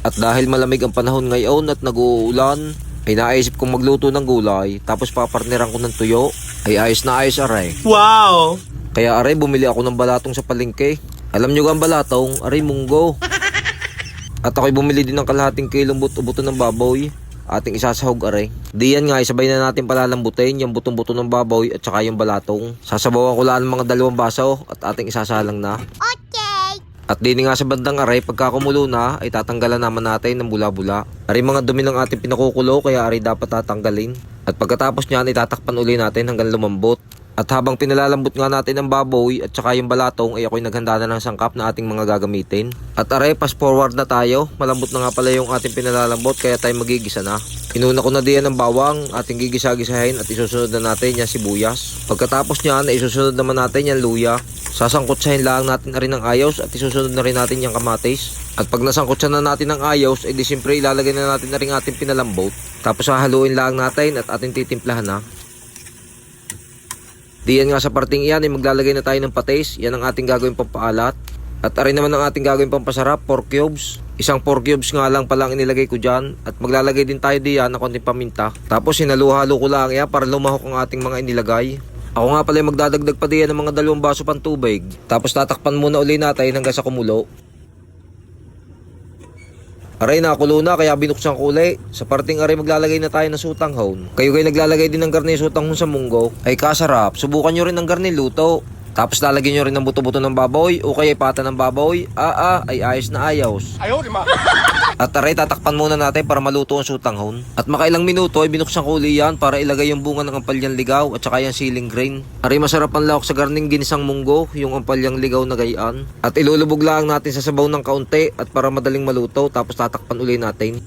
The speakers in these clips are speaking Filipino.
At dahil malamig ang panahon ngayon at nag-uulan, ay naisip kong magluto ng gulay tapos papartneran ko ng tuyo. Ay ayos na ayos aray. Wow! Kaya aray bumili ako ng balatong sa palengke. Alam nyo ang balatong? Aray munggo. At ako'y bumili din ng kalahating kilong buto-buto ng baboy. Ating isasahog aray. Diyan nga isabay na natin palalambutin yung butong-buto ng baboy at saka yung balatong. Sasabawan ko lang ng mga 2 baso at ating isasalang na. Okay. At din nga sa bandang aray, pagka kumulo na, ay tatanggalan naman natin ng bula-bula. Aray mga dumi ng ating pinakukulo, kaya aray dapat tatanggalin. At pagkatapos niyan, itatakpan uli natin hanggang lumambot. At habang pinalalambot nga natin ang baboy at saka yung balatong, ay ako'y naghanda na ng sangkap na ating mga gagamitin. At aray, fast forward na tayo. Malambot na nga pala yung ating pinalalambot, kaya tayo magigisa na. Inuna ko na diyan ng bawang, ating gigisa-gisahin at isusunod na natin yung sibuyas. Pagkatapos niyan, ay isusunod naman natin yung luya. Sasangkotsahin lang natin na rin ng ayos at isusunod na rin natin yung kamatis. At pag nasangkotsa na natin ng ayos, ay di siyempre ilalagay na natin na rin ating pinalambot. Tapos hahaluin lang natin at ating titimplahan na. Diyan nga sa parting iyan ay maglalagay na tayo ng patis. Yan ang ating gagawin pampaalat. At arin naman ang ating gagawin pampasarap, pork cubes. Isang pork cubes nga lang palang inilagay ko dyan. At maglalagay din tayo diyan ng konting paminta. Tapos hinalu-halo ko lang yan para lumahok ang ating mga inilagay. Ako nga pala magdadagdag pa diyan ng mga 2 baso pang tubig. Tapos tatakpan muna uli natin hanggang sa kumulo. Aray nakulo na kaya binuksan ko uli. Sa parting aray maglalagay na tayo ng sutanghon. Kayo naglalagay din ng garni sutanghon sa munggo. Ay kasarap, subukan nyo rin ng garni luto. Tapos lalagyan nyo rin ng buto-buto ng baboy o kaya pata ng baboy. Ay ayos na ayos. Ayaw, di ma. At aray tatakpan muna natin para maluto ang sutanghon. At makailang minuto ay binuksan ko uli yan para ilagay yung bunga ng ampalyang ligaw at saka yung siling grain. Aray masarap ang lahok sa garning ginisang munggo, yung ampalyang ligaw na gayaan. At ilulubog lang natin sa sabaw ng kaunti at para madaling maluto tapos tatakpan uli natin.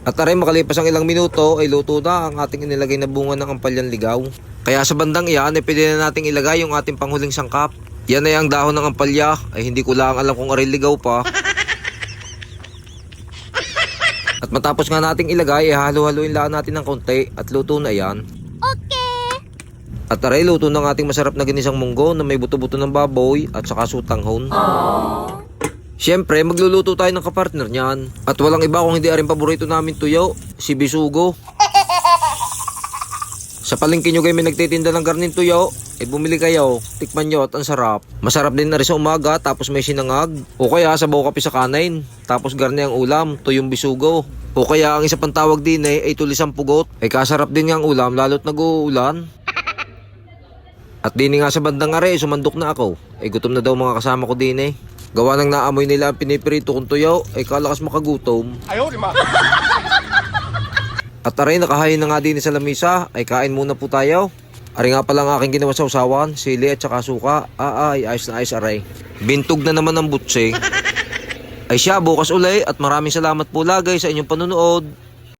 At aray makalipas ang ilang minuto ay luto na ang ating inilagay na bunga ng ampalyang ligaw. Kaya sa bandang iyan ay pwede na nating ilagay yung ating panghuling sangkap. Yan ay ang dahon ng ampalya. Ay hindi ko lang alam kung aray ligaw pa. At matapos nga nating ilagay, halo-haloin lang natin ng konti at luto na yan. Okay. At aray, luto ng ating masarap na ginisang munggo na may buto-buto ng baboy at saka sutanghon. Siyempre, magluluto tayo ng kapartner niyan. At walang iba kung hindi aring paborito namin tuyo, si bisugo. Sa palengke nyo kayo may nagtitinda ng garnin tuyo, bumili kayo, tikman nyo at ang sarap. Masarap din na rin sa umaga tapos may sinangag. O kaya sabaw kape sa kanin, tapos garni ang ulam, tuyong bisugo. O kaya ang isa pang tawag din ay tulisang pugot. Ay kasarap din nga ang ulam lalo't nag-uulan. At din nga sa bandang are, sumandok na ako. Gutom na daw mga kasama ko din Gawa nang naamoy nila ang pinipirito kong tuyo, kalakas makagutom. Ayaw, di ma. At aray, nakahain na nga din sa lamisa, kain muna po tayo. Aray nga pala ang aking ginawa sa usawan, sili at saka suka. Ayos na ayos aray. Bintog na naman ang butse. Ay siya, bukas uli at maraming salamat po lagay sa inyong panunood.